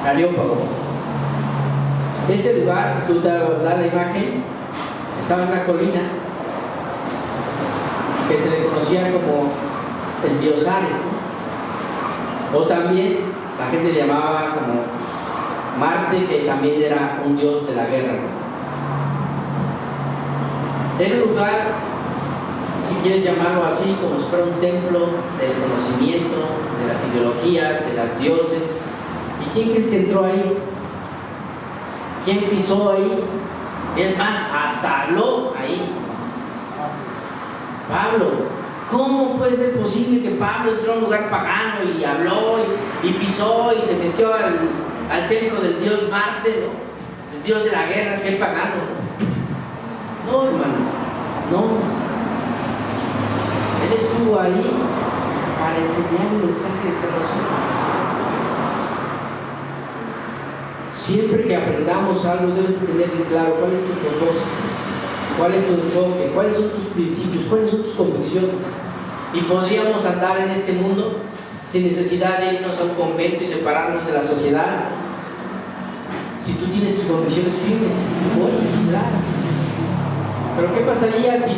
Areópago. Ese lugar, si tú te das la imagen, estaba en una colina que se le conocía como el dios Ares, ¿no? O también la gente le llamaba como Marte, que también era un dios de la guerra, ¿no? Era un lugar, si quieres llamarlo así, como si fuera un templo del conocimiento, de las ideologías, de las dioses. ¿Y quién crees que entró ahí? ¿Quién pisó ahí? Es más, hasta habló ahí. Pablo. ¿Cómo puede ser posible que Pablo entró a un lugar pagano y habló y pisó y se metió al templo del dios Marte, ¿no? El dios de la guerra, que es pagano? No, hermano, no. Él estuvo ahí para enseñar un mensaje de salvación. Siempre que aprendamos algo, debes de tener bien claro cuál es tu propósito, cuál es tu enfoque, cuáles son tus principios, cuáles son tus convicciones. Y podríamos andar en este mundo sin necesidad de irnos a un convento y separarnos de la sociedad, si tú tienes tus convicciones firmes y fuertes y claras. Pero ¿qué pasaría si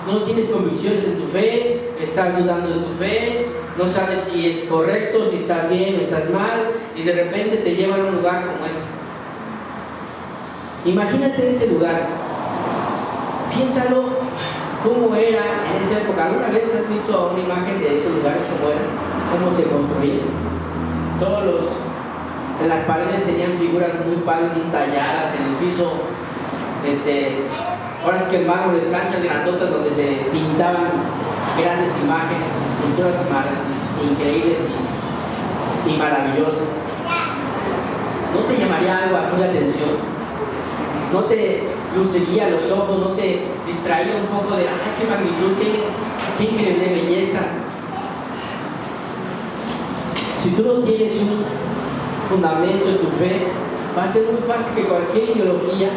no tienes convicciones en tu fe, estás dudando de tu fe, no sabes si es correcto, si estás bien o estás mal, y de repente te llevan a un lugar como ese? Imagínate ese lugar, piénsalo cómo era en esa época. ¿Alguna vez has visto una imagen de esos lugares cómo eran? ¿Cómo se construían? En las paredes tenían figuras muy bien talladas, en el piso, ahora es que en mármoles, planchas grandotas donde se pintaban grandes imágenes, esculturas increíbles y maravillosas. ¿No te llamaría algo así la atención? ¿No te luciría los ojos? ¿No te distraía un poco de ¡ay, qué magnitud, qué increíble belleza! Si tú no tienes un fundamento en tu fe, va a ser muy fácil que cualquier ideología,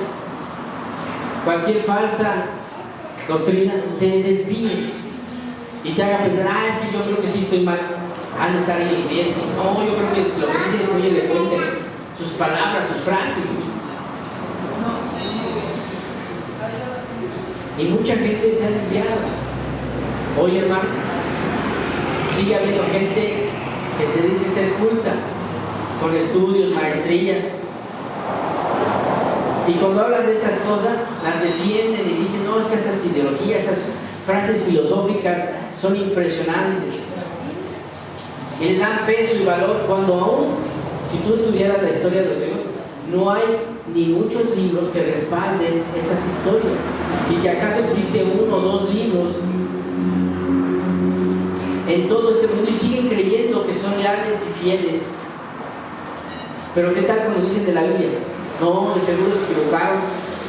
cualquier falsa doctrina te desvíe y te haga pensar, es que yo creo que sí estoy mal, han de estar ahí bien. No, yo creo que lo que dicen es muy elocuente, sus palabras, sus frases. Y mucha gente se ha desviado. Hoy, hermano, sigue habiendo gente que se dice ser culta, con estudios, maestrías, y cuando hablan de estas cosas las defienden y dicen, no, es que esas ideologías, esas frases filosóficas son impresionantes, y les dan peso y valor, cuando aún, si tú estudiaras la historia de los griegos, no hay ni muchos libros que respalden esas historias, y si acaso existe uno o dos libros en todo este mundo, y siguen creyendo que son leales y fieles. Pero ¿qué tal cuando dicen de la Biblia? No, de seguro se equivocaron.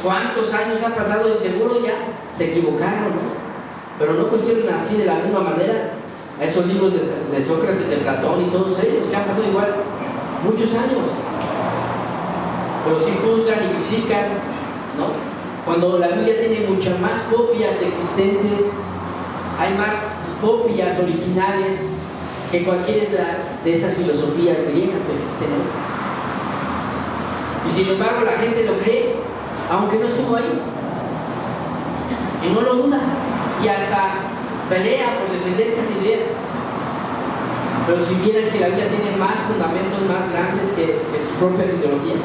¿Cuántos años ha pasado? De seguro ya se equivocaron, ¿no? Pero no cuestionen así de la misma manera a esos libros de Sócrates, de Platón y todos ellos, que han pasado igual muchos años. Pero sí juzgan y critican, ¿no? Cuando la Biblia tiene muchas más copias existentes, hay más copias originales que cualquiera de esas filosofías griegas que existen hoy. Y sin embargo la gente lo cree, aunque no estuvo ahí, y no lo duda, y hasta pelea por defender esas ideas. Pero si vieran que la Biblia tiene más fundamentos más grandes que sus propias ideologías.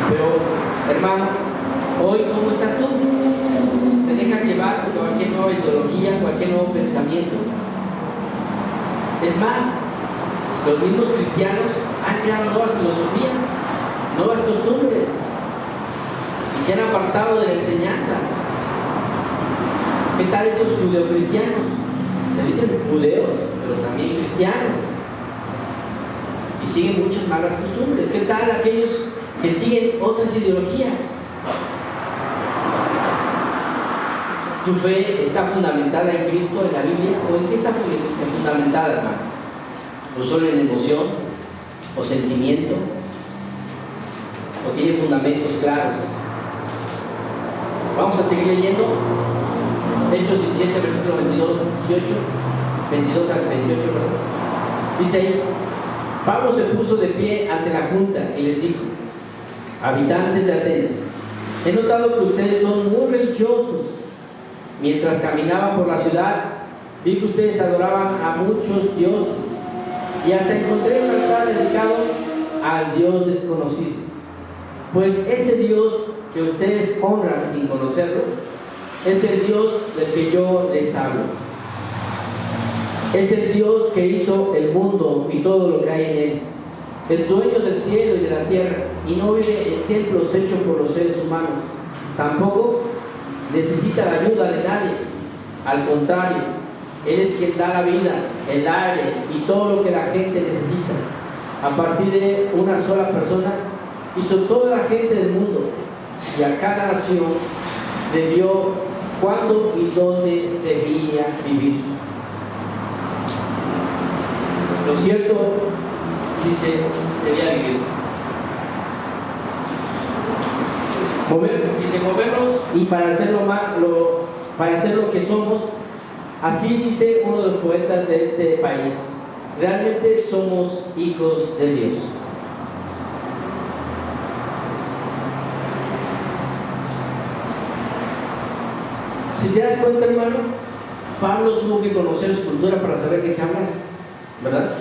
Pero, hermano, hoy, ¿cómo estás tú? ¿Te dejas llevar por cualquier nueva ideología, cualquier nuevo pensamiento? Es más, los mismos cristianos han creado nuevas filosofías, nuevas costumbres, y se han apartado de la enseñanza. ¿Qué tal esos judeocristianos? Se dicen judeos, pero también cristianos, y siguen muchas malas costumbres. ¿Qué tal aquellos que siguen otras ideologías? ¿Tu fe está fundamentada en Cristo, en la Biblia? ¿O en qué está fundamentada, hermano? ¿O solo en emoción? ¿O sentimiento? ¿O tiene fundamentos claros? Vamos a seguir leyendo Hechos 17, versículo 22 al 28, ¿verdad? Dice ahí: Pablo se puso de pie ante la junta y les dijo: habitantes de Atenas, he notado que ustedes son muy religiosos. Mientras caminaba por la ciudad, vi que ustedes adoraban a muchos dioses y hasta encontré un altar dedicado al Dios desconocido. Pues ese Dios que ustedes honran sin conocerlo es el Dios del que yo les hablo. Es el Dios que hizo el mundo y todo lo que hay en él. Es dueño del cielo y de la tierra y no vive en templos hechos por los seres humanos. Tampoco necesita la ayuda de nadie. Al contrario, Él es quien da la vida, el aire y todo lo que la gente necesita. A partir de una sola persona hizo toda la gente del mundo y a cada nación le dio cuándo y dónde debía vivir. Lo cierto, dice, debía vivir. Movernos y parecer lo que somos. Así dice uno de los poetas de este país: realmente somos hijos de Dios. Si te das cuenta, hermano, Pablo tuvo que conocer su cultura para saber de qué hablar, ¿verdad?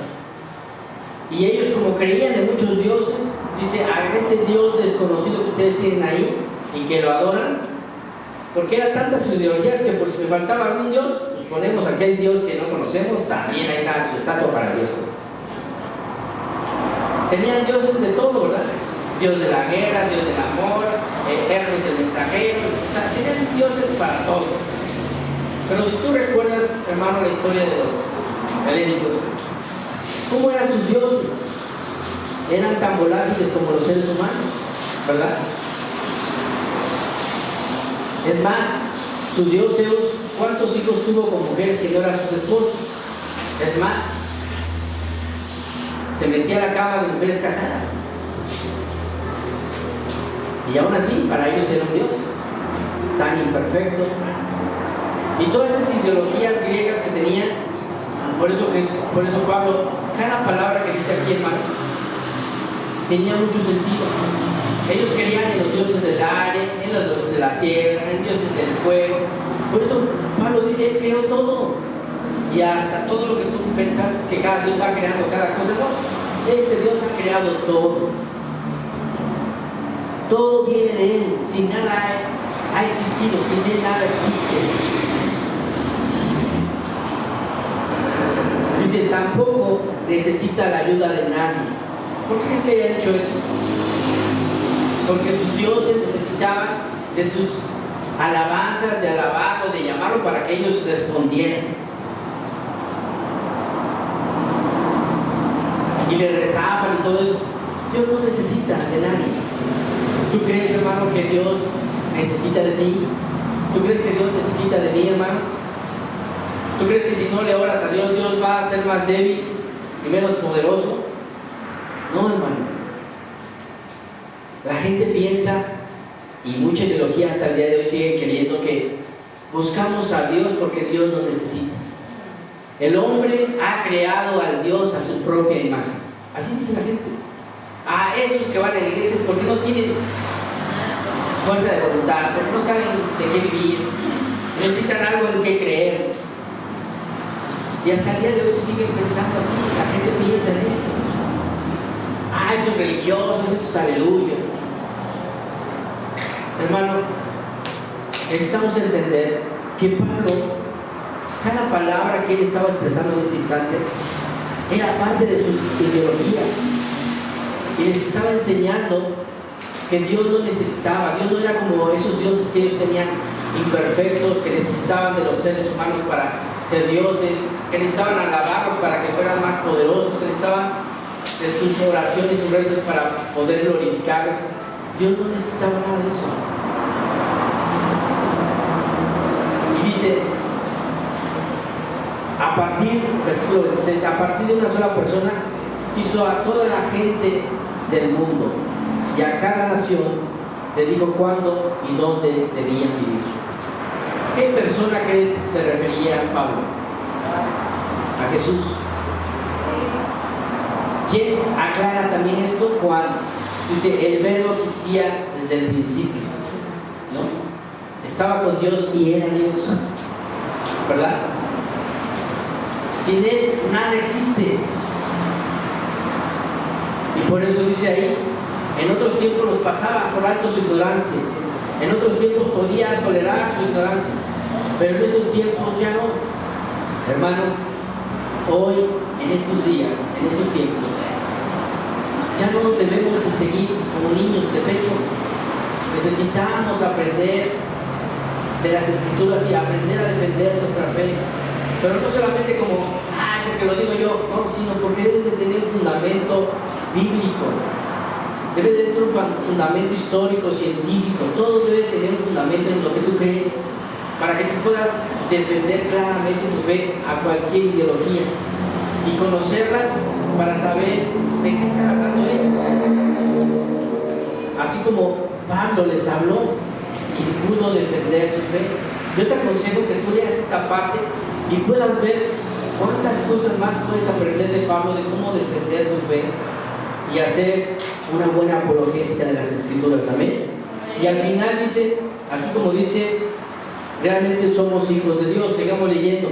Y ellos, como creían en muchos dioses, dice: a ese Dios desconocido que ustedes tienen ahí y que lo adoran, porque eran tantas ideologías que por si me faltaba algún Dios, pues ponemos aquel Dios que no conocemos, también ahí está su estatua para Dios. Tenían dioses de todo, ¿verdad? Dios de la guerra, Dios del amor, Hermes el mensajero, o sea, tenían dioses para todo. Pero si tú recuerdas, hermano, la historia de los helénicos, ¿cómo eran sus dioses? Eran tan volátiles como los seres humanos, ¿verdad? Es más, su dios Zeus, ¿cuántos hijos tuvo con mujeres que no eran sus esposas? Es más, se metía a la cama de mujeres casadas. Y aún así, para ellos era un dios tan imperfecto. Y todas esas ideologías griegas que tenían, por eso Pablo, cada palabra que dice aquí, hermano, tenía mucho sentido. Ellos creían en los dioses del aire, en los dioses de la tierra, en dioses del fuego. Por eso Pablo dice: Él creó todo. Y hasta todo lo que tú pensaste que cada Dios va creando cada cosa, no. Este Dios ha creado todo. Todo viene de Él. Sin nada ha existido, sin Él nada existe. Dice: tampoco necesita la ayuda de nadie. ¿Por qué es que haya hecho eso? Porque sus dioses necesitaban de sus alabanzas, de alabarlo, de llamarlo para que ellos respondieran. Y le rezaban y todo eso. Dios no necesita de nadie. ¿Tú crees, hermano, que Dios necesita de ti? ¿Tú crees que Dios necesita de mí, hermano? ¿Tú crees que si no le oras a Dios, Dios va a ser más débil y menos poderoso? No, hermano. La gente piensa, y mucha ideología hasta el día de hoy sigue creyendo que buscamos a Dios porque Dios nos necesita. El hombre ha creado al Dios a su propia imagen. Así dice la gente. A esos que van a la iglesia es porque no tienen fuerza de voluntad, porque no saben de qué vivir, necesitan algo en qué creer. Y hasta el día de hoy se siguen pensando así. La gente piensa en esto. Esos religiosos, esos aleluya. Hermano, necesitamos entender que Pablo, cada palabra que él estaba expresando en ese instante era parte de sus ideologías y les estaba enseñando que Dios no necesitaba. Dios no era como esos dioses que ellos tenían, imperfectos, que necesitaban de los seres humanos para ser dioses, que necesitaban alabarlos para que fueran más poderosos, que necesitaban de sus oraciones y sus rezos para poder glorificarlos. Dios no necesitaba nada de eso. Y dice, versículo 26, a partir de una sola persona hizo a toda la gente del mundo y a cada nación le dijo cuándo y dónde debían vivir. ¿Qué persona crees se refería Pablo? A Jesús. ¿Quién aclara también esto? Juan. Dice, el verbo existía desde el principio, ¿no? Estaba con Dios y era Dios, ¿verdad? Sin Él nada existe. Y por eso dice ahí, en otros tiempos los pasaba por alto su ignorancia, en otros tiempos podía tolerar su ignorancia, pero en estos tiempos ya no. Hermano, hoy, en estos días, en estos tiempos, ya no debemos de seguir como niños de pecho. Necesitamos aprender de las Escrituras y aprender a defender nuestra fe, pero no solamente como, porque lo digo yo, no, sino porque debe de tener un fundamento bíblico, debe de tener un fundamento histórico, científico, todo debe de tener un fundamento en lo que tú crees, para que tú puedas defender claramente tu fe a cualquier ideología y conocerlas para saber de qué están hablando ellos. Así como Pablo les habló y pudo defender su fe, yo te aconsejo que tú leas esta parte y puedas ver cuántas cosas más puedes aprender de Pablo, de cómo defender tu fe y hacer una buena apologética de las Escrituras. Amén. Y al final dice, así como dice, realmente somos hijos de Dios. Sigamos leyendo.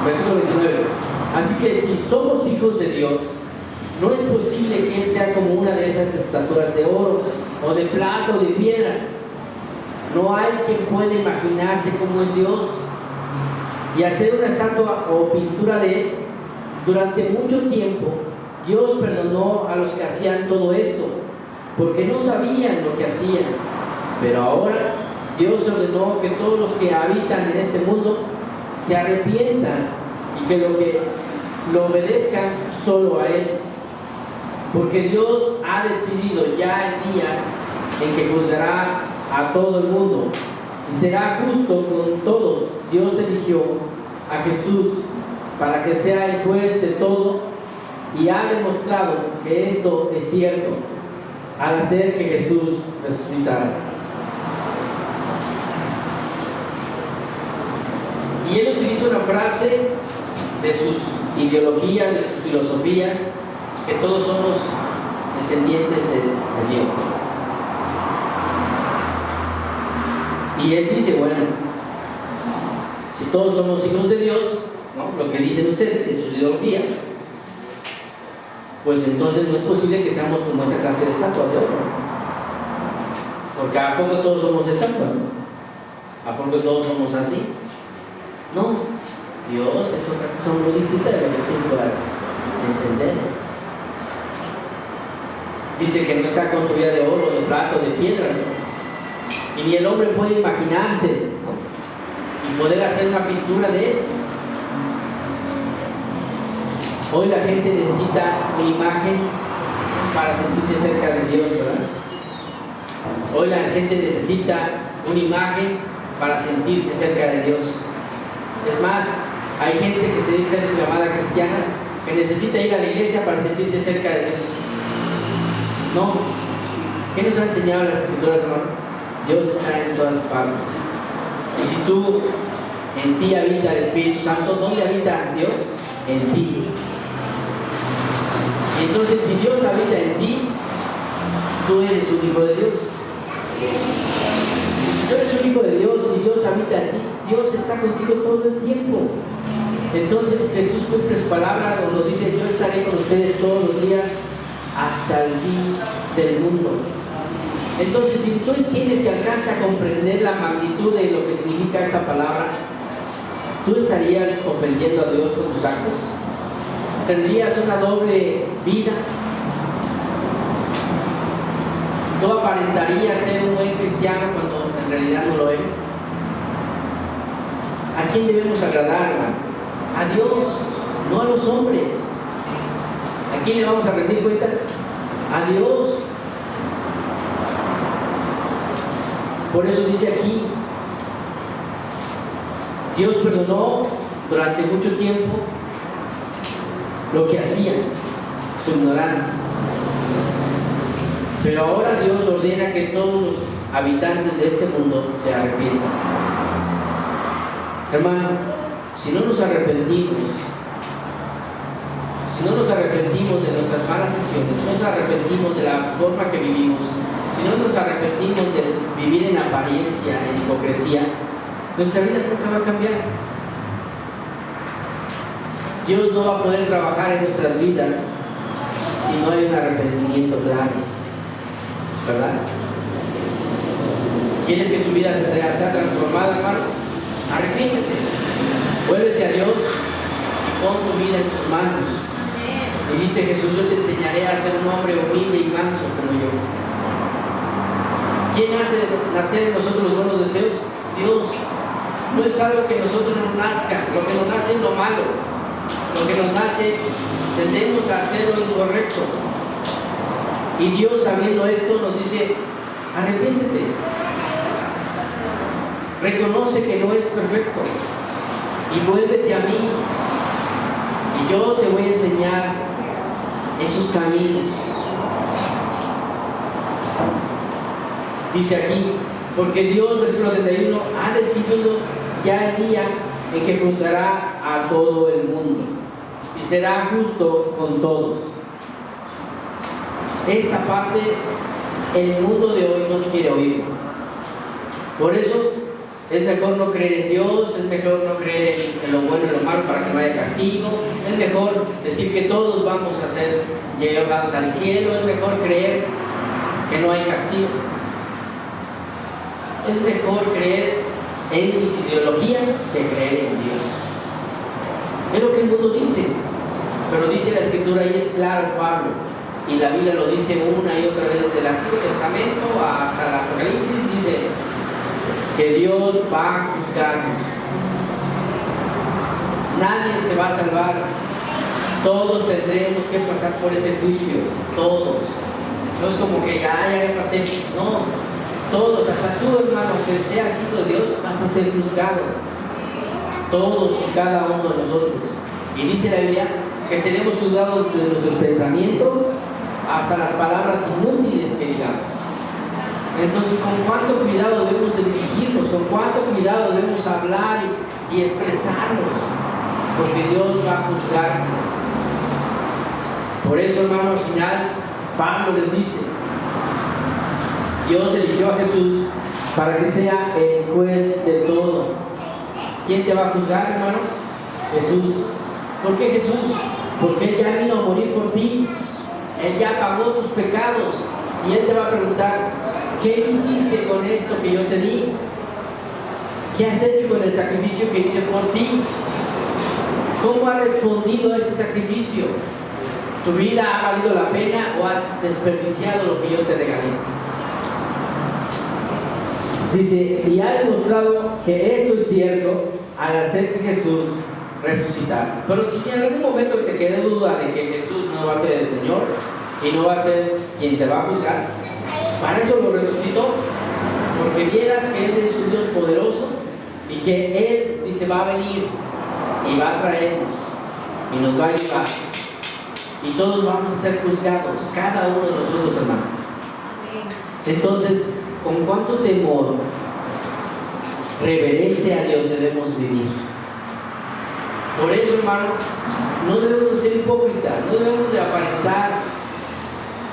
Versículo 29. Así que si somos hijos de Dios, no es posible que Él sea como una de esas estatuas de oro, o de plata, o de piedra. No hay quien pueda imaginarse cómo es Dios y hacer una estatua o pintura de Él. Durante mucho tiempo, Dios perdonó a los que hacían todo esto, porque no sabían lo que hacían. Pero ahora Dios ordenó que todos los que habitan en este mundo se arrepientan y que lo obedezcan solo a Él. Porque Dios ha decidido ya el día en que juzgará a todo el mundo y será justo con todos. Dios eligió a Jesús para que sea el juez de todo y ha demostrado que esto es cierto al hacer que Jesús resucitara. Y él utiliza una frase de sus ideologías, de sus filosofías, que todos somos descendientes de Dios. Y él dice, bueno, si todos somos hijos de Dios, ¿no?, lo que dicen ustedes es su ideología, pues entonces no es posible que seamos como esa clase de estatuas de oro. Porque ¿a poco todos somos estatuas? ¿A poco todos somos así? No, Dios es otra cosa muy distinta de lo que tú puedas entender. Dice que no está construida de oro, de plata o de piedra, ¿no? Y ni el hombre puede imaginarse, ¿no?, y poder hacer una pintura de él. Hoy la gente necesita una imagen para sentirse cerca de Dios, ¿verdad? Hoy la gente necesita una imagen para sentirse cerca de Dios. Es más, hay gente que se dice llamada cristiana que necesita ir a la iglesia para sentirse cerca de Dios. No. ¿Qué nos han enseñado las Escrituras, hermano? Dios está en todas partes. Y si tú, en ti habita el Espíritu Santo, ¿dónde habita Dios? En ti. Y entonces, si Dios habita en ti, tú eres un hijo de Dios. Si tú eres un hijo de Dios y Dios habita en ti, Dios está contigo todo el tiempo. Entonces Jesús cumple su palabra cuando dice: yo estaré con ustedes todos los días hasta el fin del mundo. Entonces, si tú entiendes y alcanzas a comprender la magnitud de lo que significa esta palabra, ¿tú estarías ofendiendo a Dios con tus actos? ¿Tendrías una doble vida? ¿Tú aparentarías ser un buen cristiano cuando en realidad no lo eres? ¿A quién debemos agradar, hermano? A Dios, no a los hombres. ¿A quién le vamos a rendir cuentas? A Dios. Por eso dice aquí, Dios perdonó durante mucho tiempo lo que hacían, su ignorancia. Pero ahora Dios ordena que todos los habitantes de este mundo se arrepientan. Hermano, si no nos arrepentimos si no nos arrepentimos de nuestras malas decisiones, si no nos arrepentimos de la forma que vivimos, si no nos arrepentimos de vivir en apariencia, en hipocresía, nuestra vida nunca va a cambiar. Dios no va a poder trabajar en nuestras vidas si no hay un arrepentimiento claro, ¿verdad? ¿Quieres que tu vida sea transformada, hermano? Arrepiéntete, vuélvete a Dios y pon tu vida en sus manos. Y dice Jesús: yo te enseñaré a ser un hombre humilde y manso como yo. ¿Quién hace nacer en nosotros los buenos deseos? Dios. No es algo que nosotros nos nazca. Lo que nos nace es lo malo. Lo que nos nace, tendemos a hacer lo incorrecto. Y Dios, sabiendo esto, nos dice: arrepiéntete. Reconoce que no eres perfecto y vuélvete a mí, y yo te voy a enseñar esos caminos. Dice aquí: porque Dios, versículo 31, ha decidido ya el día en que juzgará a todo el mundo y será justo con todos. Esta parte el mundo de hoy no quiere oír. Por eso es mejor no creer en Dios, es mejor no creer en lo bueno y lo malo para que no haya castigo, es mejor decir que todos vamos a ser llevados al cielo, es mejor creer que no hay castigo. Es mejor creer en mis ideologías que creer en Dios. Es lo que el mundo dice, pero dice la Escritura, y es claro, Pablo, y la Biblia lo dice una y otra vez, desde el Antiguo Testamento hasta el Apocalipsis, dice que Dios va a juzgarnos. Nadie se va a salvar. Todos tendremos que pasar por ese juicio, todos. No es como que ya pasé, no, todos, hasta tú, hermano, que seas hijo de Dios, vas a ser juzgado. Todos y cada uno de nosotros. Y dice la Biblia que seremos juzgados de nuestros pensamientos hasta las palabras inútiles que digamos. Entonces, con cuánto cuidado debemos de dirigirnos, con cuánto cuidado debemos hablar y expresarnos, porque Dios va a juzgarnos. Por eso, hermano, al final Pablo les dice: Dios eligió a Jesús para que sea el juez de todo. ¿Quién te va a juzgar, hermano? Jesús. ¿Por qué Jesús? Porque Él ya vino a morir por ti. Él ya pagó tus pecados. Y Él te va a preguntar: ¿qué hiciste con esto que yo te di? ¿Qué has hecho con el sacrificio que hice por ti? ¿Cómo has respondido a ese sacrificio? ¿Tu vida ha valido la pena o has desperdiciado lo que yo te regalé? Dice: y ha demostrado que esto es cierto al hacer que Jesús resucitara. Pero si en algún momento te quede duda de que Jesús no va a ser el Señor y no va a ser quien te va a juzgar, para eso lo resucitó, porque vieras que Él es un Dios poderoso y que Él dice va a venir y va a traernos y nos va a llevar, y todos vamos a ser juzgados, cada uno de nosotros, hermanos. Entonces, ¿con cuánto temor reverente a Dios debemos vivir? Por eso, hermano, no debemos de ser hipócritas, no debemos de aparentar.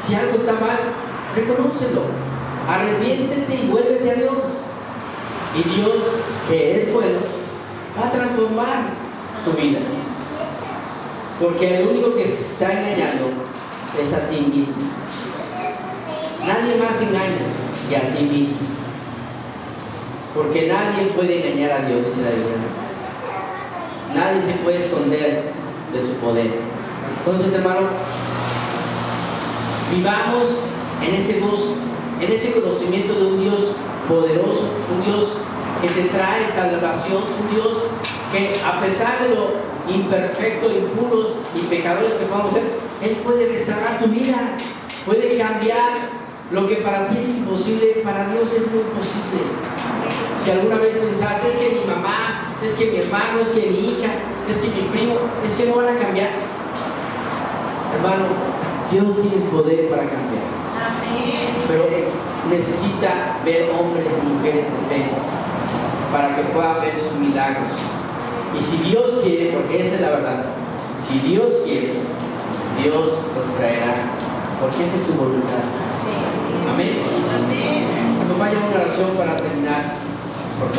Si algo está mal, reconócelo, arrepiéntete y vuélvete a Dios. Y Dios, que es bueno, va a transformar tu vida. Porque el único que se está engañando es a ti mismo. Nadie más engañas que a ti mismo. Porque nadie puede engañar a Dios, dice la Biblia. Nadie se puede esconder de su poder. Entonces, hermano, vivamos en ese gozo, en ese conocimiento de un Dios poderoso, un Dios que te trae salvación, un Dios que, a pesar de lo imperfecto, impuros y pecadores que podamos ser, Él puede restaurar tu vida, puede cambiar lo que para ti es imposible, para Dios es muy posible. Si alguna vez pensaste: es que mi mamá, es que mi hermano, es que mi hija, es que mi primo, es que no van a cambiar, hermano, Dios tiene el poder para cambiar. Pero necesita ver hombres y mujeres de fe para que pueda ver sus milagros. Y si Dios quiere, porque esa es la verdad, si Dios quiere, Dios los traerá, porque esa es su voluntad. Amén. Acompáñame en una oración para terminar, por favor.